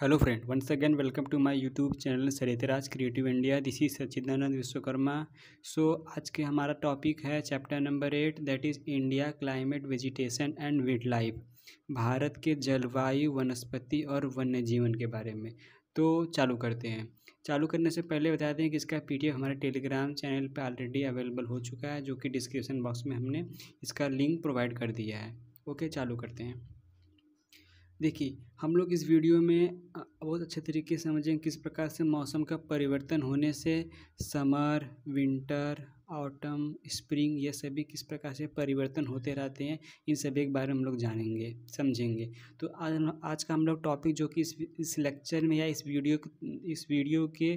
Hello friend, once again welcome to my YouTube channel Saritraj creative India. This is Sachchidanand Vishwakarma. So आज के हमारा topic है chapter number 8, that is India climate vegetation and wild life. भारत के जलवायु, वनस्पति और वन्य जीवन के बारे में। तो चालू करते हैं। चालू करने से पहले बता दें कि इसका पीडीएफ हमारे टेलीग्राम चैनल पर ऑलरेडी अवेलेबल हो चुका है, जो कि डिस्क्रिप्शन बॉक्स में हमने इसका लिंक प्रोवाइड कर दिया है। ओके, चालू करते हैं। देखिए, हम लोग इस वीडियो में बहुत अच्छे तरीके से समझें किस प्रकार से मौसम का परिवर्तन होने से समर, विंटर, ऑटम, स्प्रिंग, ये सभी किस प्रकार से परिवर्तन होते रहते हैं, इन सभी के बारे में हम लोग जानेंगे, समझेंगे। तो आज का हम लोग टॉपिक जो कि इस लेक्चर में या इस वीडियो के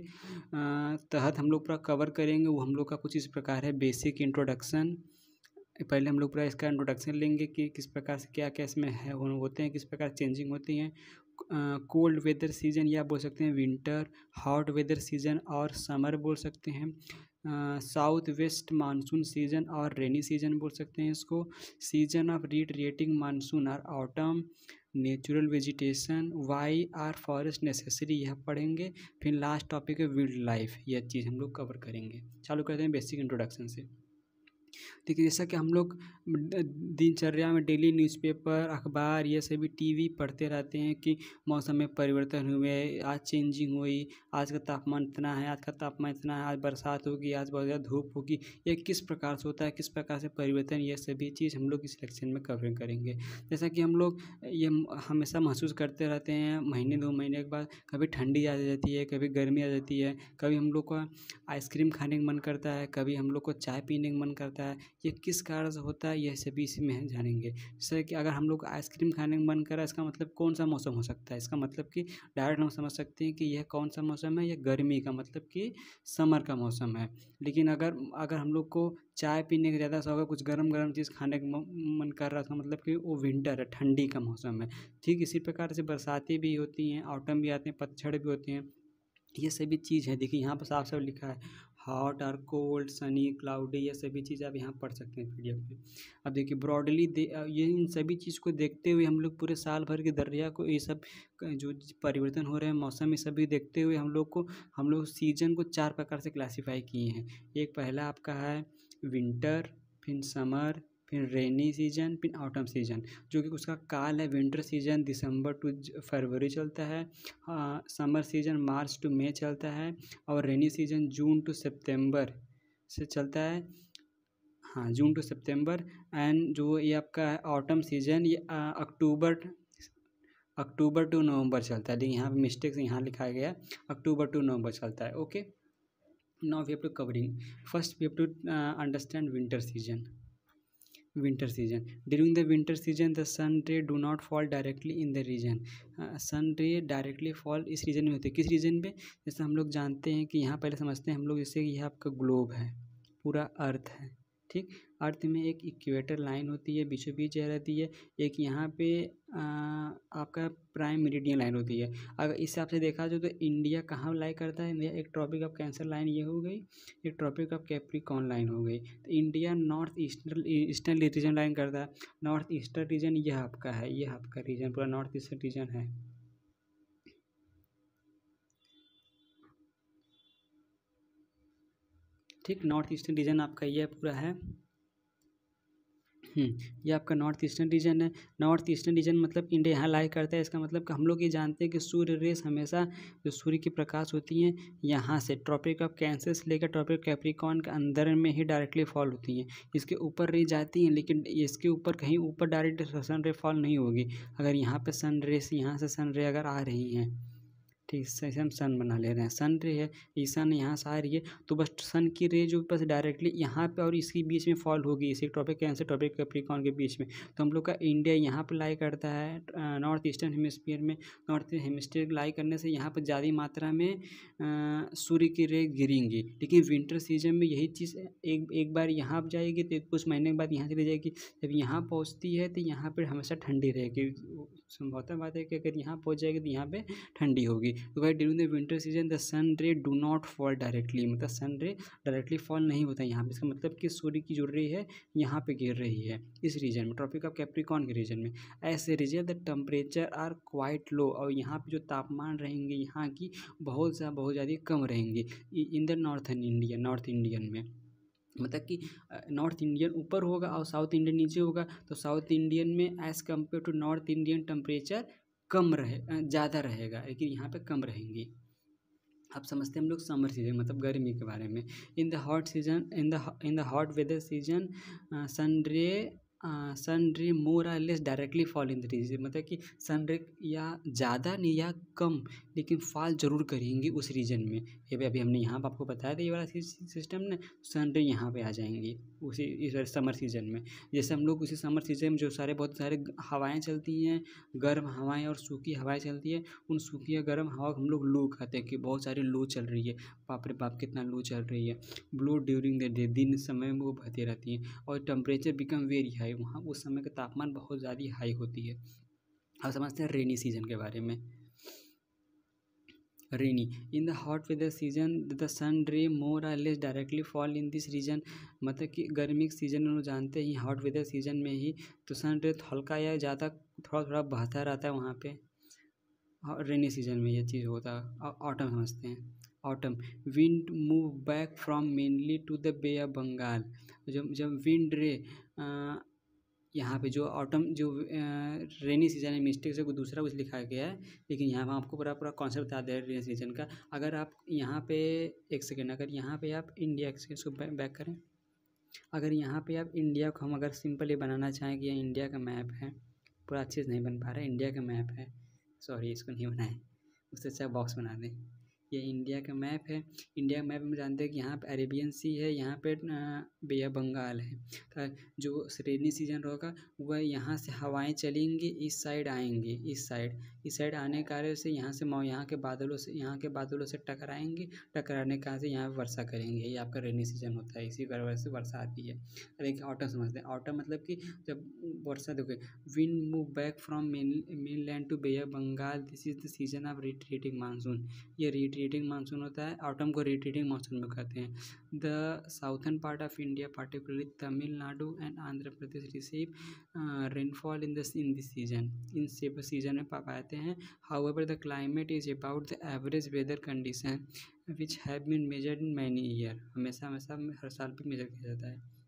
तहत हम लोग पूरा कवर करेंगे, वो हम लोग का कुछ इस प्रकार है। Basic introduction. पहले हम लोग पूरा इसका इंट्रोडक्शन लेंगे कि किस प्रकार से क्या क्या इसमें है होते हैं, किस प्रकार चेंजिंग होती हैं। कोल्ड वेदर सीजन या बोल सकते हैं विंटर, हॉट वेदर सीजन और समर बोल सकते हैं। साउथ वेस्ट मानसून सीजन और रेनी सीजन बोल सकते हैं इसको। सीजन ऑफ रिट्रेटिंग मानसून और autumn, natural vegetation, why are forest necessary, यह पढ़ेंगे। फिर लास्ट टॉपिक है वाइल्ड लाइफ, यह चीज़ हम लोग कवर करेंगे। चालू करते हैं बेसिक इंट्रोडक्शन से। देखिए, जैसा कि हम लोग दिनचर्या में डेली न्यूज़पेपर, अखबार, ये सभी टीवी पढ़ते रहते हैं कि मौसम में परिवर्तन हुए, आज चेंजिंग हुई, आज का तापमान इतना है, आज का तापमान इतना है, आज बरसात होगी, आज बहुत ज़्यादा धूप होगी। ये किस प्रकार से होता है, किस प्रकार से परिवर्तन, ये सभी चीज़ हम लोग इस लेक्चर में कवर करेंगे। जैसा कि हम लोग ये हमेशा महसूस करते रहते हैं, महीने 2 महीने के बाद कभी ठंडी आ जाती है, कभी गर्मी आ जाती है, कभी हम लोग का आइसक्रीम खाने का मन करता है, कभी हम लोग को चाय पीने का मन करता है। ये किस कारण से होता है, यह सभी इसमें हम जानेंगे। जैसे कि अगर हम लोग आइसक्रीम खाने का मन करा, इसका मतलब कौन सा मौसम हो सकता है। इसका मतलब कि डायरेक्ट हम समझ सकते हैं कि यह कौन सा मौसम है, यह गर्मी का मतलब कि समर का मौसम है। लेकिन अगर हम लोग को चाय पीने का ज़्यादा शौक है, कुछ गर्म गर्म चीज़ खाने का मन कर रहा है, उसका मतलब कि वो विंटर है, ठंडी का मौसम है। ठीक इसी प्रकार से बरसातें भी होती हैं, ऑटम भी आते हैं, पतझड़ भी होते हैं। ये सभी चीज़ है। देखिए, यहाँ पर साफ साफ लिखा है हॉट और कोल्ड, सनी, क्लाउडी, ये सभी चीज़ आप यहाँ पढ़ सकते हैं पीडीएफ में। अब देखिए ब्रॉडली ये इन सभी चीज़ को देखते हुए हम लोग पूरे साल भर के दरिया को, ये सब जो परिवर्तन हो रहे हैं मौसम में, सभी देखते हुए हम लोग सीजन को 4 प्रकार से क्लासीफाई किए हैं। एक पहला आपका है विंटर, फिर समर, फिर रेनी सीजन, फिर ऑटम सीजन, जो कि उसका काल है। विंटर सीजन दिसंबर टू फरवरी चलता है, समर सीजन मार्च टू मई चलता है, और रेनी सीजन जून टू सितंबर से चलता है। हाँ, जून टू सितंबर। एंड जो ये आपका है ऑटम सीजन, ये अक्टूबर टू नवंबर चलता है। लेकिन यहाँ पे मिस्टेक से यहाँ लिखा गया अक्टूबर टू नवंबर चलता है। Okay, now we have to covering. First we have to understand winter season. Winter season. During the winter season, the sun ray do not fall directly in the region. सन रे directly fall इस region में होती है। किस reason पे? जैसे हम लोग जानते हैं कि यहाँ पहले समझते हैं हम लोग, जैसे कि यह आपका ग्लोब है, पूरा अर्थ है। ठीक, अर्थ में एक इक्वेटर लाइन होती है, बीचों बीच रहती है। एक यहाँ पे आपका प्राइम मेरिडियन लाइन होती है। अगर इस हिसाब से देखा जाए तो इंडिया कहाँ लाई करता है? इंडिया एक ट्रॉपिक ऑफ कैंसर लाइन ये हो गई, एक ट्रॉपिक ऑफ कैप्रिकॉर्न लाइन हो गई। तो India north eastern region line करता है। नॉर्थ ईस्टर्न रीजन यह आपका है, यह आपका रीजन पूरा नॉर्थ ईस्टर्न रीजन है। ठीक, नॉर्थ ईस्टर्न रीजन आपका यह पूरा है। ये आपका नॉर्थ ईस्टर्न रीजन है। नॉर्थ ईस्टर्न रीजन मतलब इंडिया यहाँ लाई करता है। इसका मतलब कि हम लोग ये जानते हैं कि सूर्य रेस हमेशा, जो सूर्य की प्रकाश होती हैं, यहाँ से ट्रॉपिक ऑफ कैंसर से लेकर ट्रॉपिक कैप्रिकॉर्न के अंदर में ही डायरेक्टली फॉल होती हैं। इसके ऊपर नहीं जाती हैं, लेकिन इसके ऊपर कहीं ऊपर डायरेक्ट सन रे फॉल नहीं होगी। अगर यहाँ पे सन रेस, यहाँ से सन रे अगर आ रही हैं, ठीक, से हम सन बना ले रहे हैं, सन रे है, ये सन यहाँ से आ रही है, तो बस सन की रे जो बस डायरेक्टली यहाँ पे और इसके बीच में फॉल होगी, इसी ट्रॉपिक कैंसर ट्रॉपिक कैप्रिकॉर्न के बीच में। तो हम लोग का इंडिया यहाँ पे लाई करता है नॉर्थ ईस्टर्न हेमिस्फीयर में। नॉर्थ हेमिस्फीयर लाई करने से यहाँ पर ज़्यादा मात्रा में सूर्य की रे गिरेंगी। लेकिन विंटर सीजन में यही चीज़ एक बार यहाँ जाएगी तो कुछ महीने के बाद यहाँ चली जाएगी। जब यहाँ पहुँचती है तो यहाँ पर हमेशा ठंडी रहेगी। संभवतः बात है कि अगर यहाँ पहुँच जाएगी तो यहाँ पे ठंडी होगी। तो भाई during the winter season the sun ray do not fall directly, मतलब सन रे डायरेक्टली फॉल नहीं होता यहाँ पे। इसका मतलब कि सूर्य की जो रे है यहाँ पे गिर रही है इस रीजन में, ट्रॉपिक ऑफ कैप्रिकॉर्न के रीजन में। ऐसे region the temperature are quite low, और यहाँ पे जो तापमान रहेंगे यहाँ की बहुत ज़्यादा कम रहेंगे इन द नॉर्थ इंडियन में। मतलब कि नॉर्थ इंडियन ऊपर होगा और साउथ इंडियन नीचे होगा, तो साउथ इंडियन में as compare to north Indian temperature कम ज़्यादा रहेगा, लेकिन यहाँ पे कम रहेंगी। अब समझते हैं हम लोग समर सीजन मतलब गर्मी के बारे में। In the hot season in the hot weather season sun ray more or less directly fall in the region, मतलब कि सन रे या ज़्यादा नहीं या कम लेकिन फॉल जरूर करेंगी उस रीजन में। ये भी अभी हमने यहाँ पर आपको बताया था ये वाला सिस्टम ने, सन रे यहाँ पे आ जाएंगी उसी इस समर सीजन में। जैसे हम लोग उसी समर सीजन में जो बहुत सारे हवाएं चलती हैं, गर्म हवाएं और सूखी हवाएं चलती हैं, उन सूखी या गर्म हवा को हम लोग लू कहते हैं कि बहुत सारी लू चल रही है, बाप रे बाप कितना लू चल रही है। ब्लो ड्यूरिंग द डे, दिन समय में वो बहती रहती हैं, और टेम्परेचर बिकम वेरी हाई, वहाँ उस समय का तापमान बहुत ज़्यादा हाई होती है। अब समझते हैं रेनी सीजन के बारे में। Rainy in the hot weather season the sun ray more or less directly fall in this region, मतलब कि गर्मी के सीजन में जानते हैं हॉट वेदर सीजन में ही तो सन रे हल्का या ज़्यादा थोड़ा बहता रहता है वहाँ पे। रेनी सीजन में ये चीज़ होता है। ऑटम समझते हैं। Autumn wind move back from mainly to the bay of Bengal, जब विंड रे यहाँ पे जो ऑटम जो रेनी सीजन है, मिस्टेक से कोई दूसरा कुछ लिखा गया है, लेकिन यहाँ पर आपको पूरा कॉन्सेप्ट बता दे रहे हैं रेनी सीजन का। अगर आप यहाँ पे एक सेकेंड, अगर यहाँ पे आप इंडिया इसको बैक करें, अगर यहाँ पे आप इंडिया को हम अगर सिंपली बनाना चाहें कि ये इंडिया का मैप है, पूरा अच्छे से नहीं बन पा रहा है, इंडिया का मैप है, सॉरी इसको नहीं बनाए, उससे अच्छा बॉक्स बना दें। ये इंडिया का मैप है। इंडिया मैप में जानते हैं कि यहाँ पे अरेबियन सी है, यहाँ पे बे ऑफ बंगाल है। तो जो रेनी सीजन होगा वह यहाँ से हवाएं चलेंगी, इस साइड आएंगी, इस साइड आने के कारण से यहाँ के बादलों से टकराने के कारण से यहाँ वर्षा करेंगे। ये आपका रेनी सीजन होता है, इसी वजह से वर्षा आती है। देखिए ऑटम समझते हैं। ऑटम मतलब कि जब वर्षा, देखिए wind move back from main land to bay of Bengal, this is the season of retreating monsoon. ये रिट्रीटिंग मानसून होता है, ऑटम को रिट्रीटिंग मानसून में कहते हैं। The southern part of India particularly Tamil Nadu and Andhra Pradesh receive rainfall in this season, in season में पाते हैं। However the climate is about the average weather condition which have been measured in many year, हमेशा हर साल भी major किया जाता है।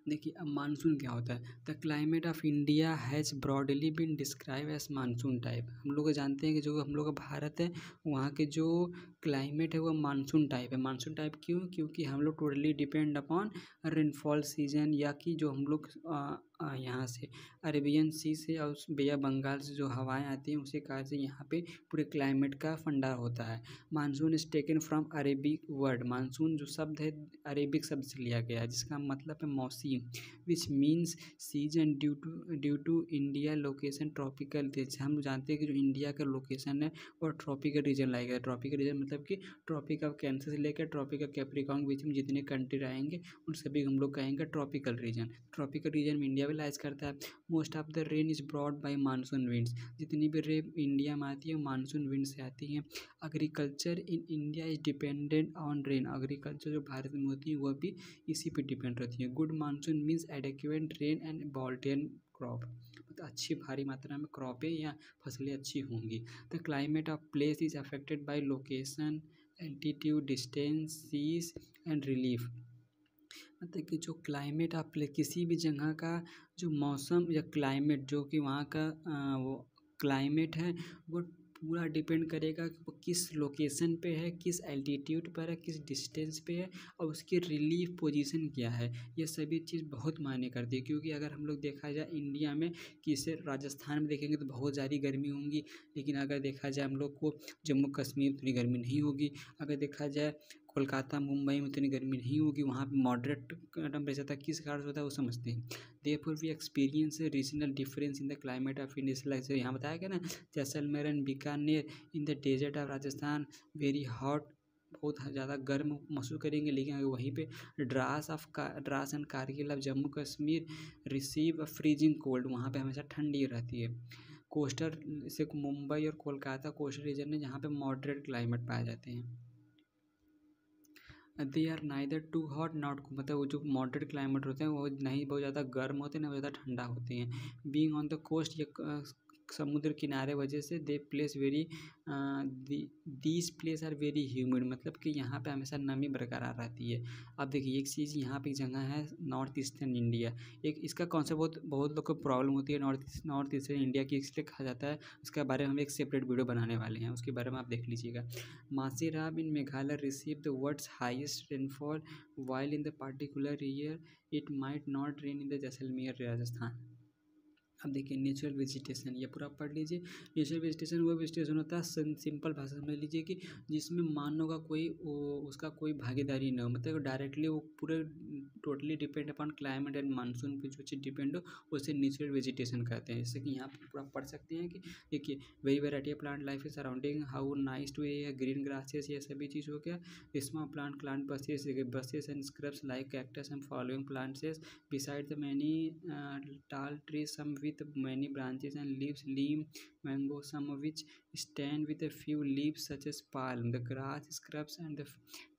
देखिए अब मानसून क्या होता है। The climate of India has broadly been describe as monsoon type. हम लोग जानते हैं कि जो हम लोग का भारत है वहाँ के जो क्लाइमेट है वो मानसून टाइप है। मानसून टाइप क्यों? क्योंकि हम लोग totally depend upon rainfall season, या कि जो हम लोग यहाँ से अरेबियन सी से और बे ऑफ बंगाल से जो हवाएं आती हैं उसी कारण से यहाँ पे पूरे क्लाइमेट का फंडा होता है। Monsoon is taken from Arabic word, monsoon जो शब्द है अरेबिक शब्द से लिया गया है, जिसका मतलब है मौसम, which means season due to India location tropical. जैसे हम जानते हैं कि जो इंडिया का लोकेशन है वो ट्रॉपिकल रीजन लाया गया है। ट्रॉपिकल रीजन मतलब कि ट्रॉपिक ऑफ कैंसर से लेकर ट्रॉपिक ऑफ कैप्रिकॉर्न के बीच में जितने कंट्री आएंगे उन सभी हम लोग कहेंगे ट्रॉपिकल रीजन। ट्रॉपिकल रीजन में इंडिया भी लाइज करता है। Most of the rain is brought by monsoon winds, जितनी भी रेन इंडिया में आती है मानसून विंड से आती हैं। Agriculture in India is dependent on rain, agriculture जो भारत में होती है वह भी इसी पे डिपेंड रहती है। Good monsoon means adequate rain and abundant crop, मतलब अच्छी भारी मात्रा में क्रॉपें या फसलें अच्छी होंगी। The climate of place is affected by location, altitude, distance, seas and relief. मतलब कि जो क्लाइमेट आप किसी भी जगह का जो मौसम या क्लाइमेट जो कि वहाँ का वो क्लाइमेट है वो पूरा डिपेंड करेगा कि वो किस लोकेशन पे है, किस एल्टीट्यूड पर है, किस डिस्टेंस पे है और उसकी रिलीफ पोजीशन क्या है। ये सभी चीज़ बहुत मायने करती है। क्योंकि अगर हम लोग देखा जाए इंडिया में कि इसे राजस्थान में देखेंगे तो बहुत ज़्यादा गर्मी होंगी, लेकिन अगर देखा जाए हम लोग को जम्मू कश्मीर उतनी गर्मी नहीं होगी। अगर देखा जाए कोलकाता मुंबई में उतनी गर्मी नहीं होगी, वहाँ पे मॉडरेट टेम्परेचर था। किस कारण से होता है वो समझते हैं। Therefore we experience regional difference in the climate of India. Like यहाँ बताया गया ना, Jaisalmer and Bikaner in the desert of Rajasthan very hot, बहुत ज़्यादा गर्म महसूस करेंगे। लेकिन अगर वहीं पे Dras and Kargil of Jammu Kashmir receive a freezing cold, वहाँ पे हमेशा ठंडी रहती है। कोस्टल, जैसे मुंबई और कोलकाता कोस्टल रीजन है जहाँ पे मॉडरेट क्लाइमेट पाए जाते हैं। They are neither too hot not, मतलब वो जो मॉडरेट क्लाइमेट होते हैं वो नहीं बहुत ज़्यादा गर्म होते हैं ना बहुत ज़्यादा ठंडा होते हैं। बीइंग ऑन द कोस्ट, ये समुद्र किनारे वजह से they place very these place are very humid, मतलब कि यहाँ पे हमेशा नमी बरकरार रहती है। अब देखिए एक चीज़, यहाँ पे एक जगह है नॉर्थ ईस्टर्न इंडिया, एक इसका कॉन्सेप्ट बहुत बहुत लोग को प्रॉब्लम होती है नॉर्थ ईस्टर्न इंडिया की, इसलिए कहा जाता है। उसके बारे में हम एक सेपरेट वीडियो बनाने वाले हैं, उसके बारे में आप देख लीजिएगा। Mawsynram in Meghalaya receive the world's highest rainfall while in the particular year it might not rain in the Jaisalmer Rajasthan. अब देखिए नेचुरल वेजिटेशन, ये पूरा पढ़ लीजिए। नेचुरल वेजिटेशन वो वेजिटेशन होता है, सिंपल भाषा समझ लीजिए कि जिसमें मानव का कोई उसका कोई भागीदारी न हो, मतलब डायरेक्टली वो पूरे totally depend upon climate and monsoon पे जो चीज़ डिपेंड हो उसे नेचुरल वेजिटेशन कहते हैं। जैसे कि यहाँ पर पूरा पढ़ सकते हैं कि देखिए very variety of plant life is surrounding how nice to a green grasses, ये सभी चीज़ हो गया। Small plant bushes and scrubs like cactus and following plants beside the many tall trees, some with many branches and leaves, neem, mango, some of which stand with a few leaves such as palm. The grass, scrubs and the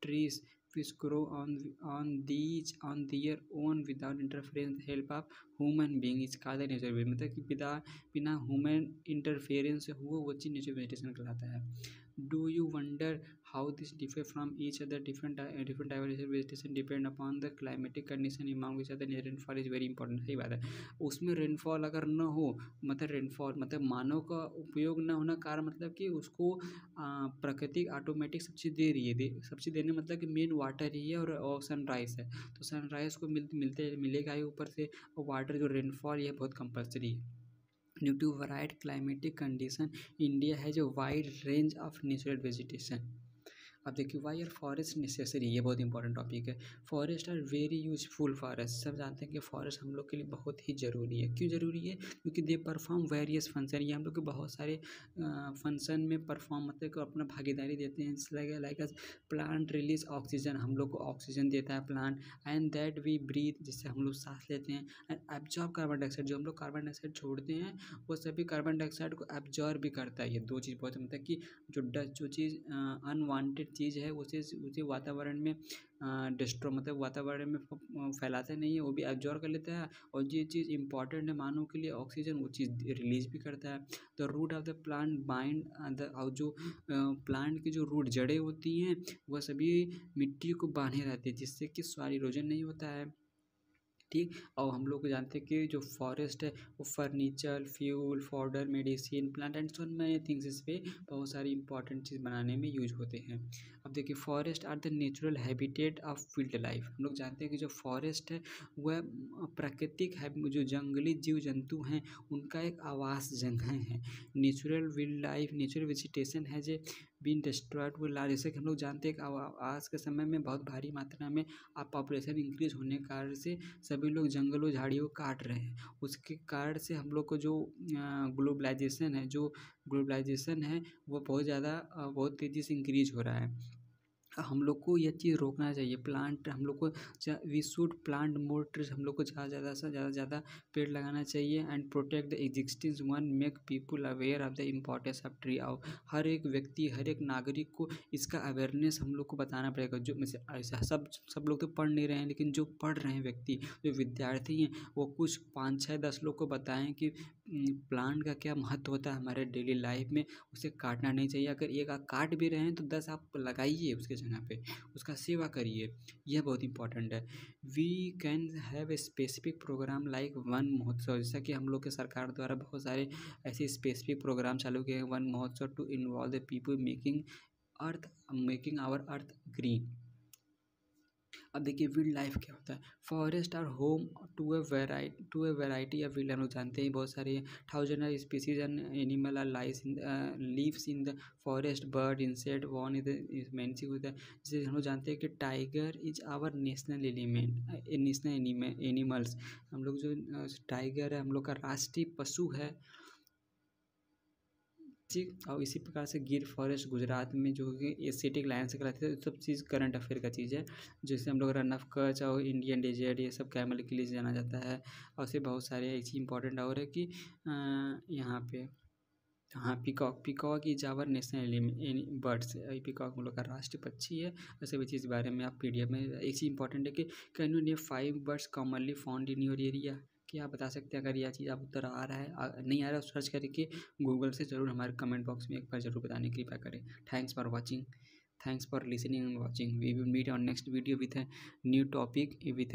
trees which grow on their own without interference with the help of human being is called nature vegetation, मतलब कि बिना human interference से हुआ वो चीज़ nature vegetation कहलाता है। Do you wonder how this differ from each other? Different type of vegetation depend upon the climatic condition among which other rainfall is very important। सही बात है, उसमें रेनफॉल अगर न हो, मतलब रेनफॉल मतलब मानव का उपयोग न होना कारण मतलब कि उसको प्रकृति ऑटोमेटिक सब चीज़ दे रही है, सब चीज़ देने मतलब कि मेन वाटर ही है और सनराइज है, तो सनराइज को मिलेगा ही ऊपर से, और वाटर जो रेनफॉल ये बहुत कंपलसरी है। Due to varied climatic condition, India has a wide range of natural vegetation। अब देखिए वाई आर फॉरेस्ट नेसेसरी, ये बहुत इंपॉर्टेंट टॉपिक है। Forest are very useful for us, सब जानते हैं कि फॉरेस्ट हम लोग के लिए बहुत ही ज़रूरी है। क्यों ज़रूरी है? क्योंकि दे परफॉर्म वेरियस फंक्शन, ये हम लोग के बहुत सारे फंक्शन में परफॉर्म मतलब कि अपना भागीदारी देते हैं। लाइक प्लांट रिलीज ऑक्सीजन, हम लोग को ऑक्सीजन देता है plant, and that we breathe, जिससे हम लोग सांस लेते हैं। एंड एब्जॉर्ब कार्बन डाइऑक्साइड, जो हम लोग कार्बन डाइऑक्साइड छोड़ते हैं वो सभी कार्बन डाइऑक्साइड को एब्जॉर्ब भी करता है। ये दो चीज़ बहुत मतलब कि जो चीज़ अनवांटेड चीज़ है उसे वातावरण में डिस्ट्रॉय मतलब वातावरण में फैलाता नहीं है, वो भी एब्जॉर्ब कर लेता है। और ये चीज़ इंपॉर्टेंट है मानव के लिए ऑक्सीजन, वो चीज़ रिलीज भी करता है। The root of the plant bind और जो प्लांट की जो रूट जड़ें होती हैं वह सभी मिट्टी को बांधे रहती है, जिससे कि सॉइल इरोजन नहीं होता है। ठीक, और हम लोग जानते हैं कि जो फॉरेस्ट है वो furniture, fuel, fodder, medicine, plant and so many things, इस पे बहुत सारी इंपॉर्टेंट चीज़ बनाने में यूज होते हैं। अब देखिए forest are the natural habitat of wild life, हम लोग जानते हैं कि जो फॉरेस्ट है वह प्राकृतिक है, जो जंगली जीव जंतु हैं उनका एक आवास जगह है। Natural wild life, natural vegetation है जो बीन डिस्ट्रॉयड वो लार्ज, जैसे कि हम लोग जानते हैं कि आज के समय में बहुत भारी मात्रा में पॉपुलेशन इंक्रीज होने के कारण से सभी लोग जंगलों झाड़ियों को काट रहे हैं। उसके कारण से हम लोग को जो ग्लोबलाइजेशन है वो बहुत ज़्यादा बहुत तेज़ी से इंक्रीज हो रहा है। हम लोग को यह चीज़ रोकना चाहिए। प्लांट हम लोग को we should plant more trees, हम लोग को ज़्यादा से ज़्यादा पेड़ लगाना चाहिए। And protect the existing one, make people aware of the importance of tree. और हर एक व्यक्ति, हर एक नागरिक को इसका अवेयरनेस हम लोग को बताना पड़ेगा। जो में से ऐसा सब लोग तो पढ़ नहीं रहे हैं, लेकिन जो पढ़ रहे हैं व्यक्ति, जो विद्यार्थी हैं, वो कुछ 5, 6, 10 लोग को बताएं कि प्लांट का क्या महत्व होता है हमारे डेली लाइफ में, उसे काटना नहीं चाहिए। अगर एक आप काट भी रहे हैं तो 10 आप लगाइए उसके जगह पे, उसका सेवा करिए, यह बहुत इंपॉर्टेंट है। We can have a specific program like Van Mahotsav, जैसा कि हम लोग के सरकार द्वारा बहुत सारे ऐसे स्पेसिफिक प्रोग्राम चालू किए हैं। Van Mahotsav to involve the people making our earth green. अब देखिए वाइल्ड लाइफ क्या होता है। Forest are home to a variety of wild, हम लोग जानते हैं बहुत सारे 1000 species and animal are lives in the forest, bird, insect, one is मैंसी होता है। जैसे हम लोग जानते हैं कि tiger is our national animals, हम लोग जो टाइगर है हम लोग का राष्ट्रीय पशु है। ठीक, और इसी प्रकार से गिर फॉरेस्ट गुजरात में जो कि एशियाटिक लायन से कहलाते हैं। सब चीज़ करंट अफेयर का चीज़ है। जैसे हम लोग रन ऑफ कच्छ और इंडियन डेजर्ट, ये सब कैमल के लिए जाना जाता है। और से बहुत सारे ऐसी इंपॉर्टेंट और है कि यहाँ पे हाँ, peacock peacock is our national birds. Peacock हम लोग का राष्ट्रीय पक्षी है। वैसे भी चीज़ बारे में आप पीडीएफ में एक चीज़ इंपॉर्टेंट है कि can you name 5 birds commonly found in your area. क्या आप बता सकते हैं? अगर यह चीज़ आप उत्तर आ रहा है नहीं आ रहा है, सर्च करके गूगल से ज़रूर हमारे कमेंट बॉक्स में एक बार ज़रूर बताने की कृपया करें। Thanks for watching, thanks for listening and watching. We will meet on next video with a new topic with a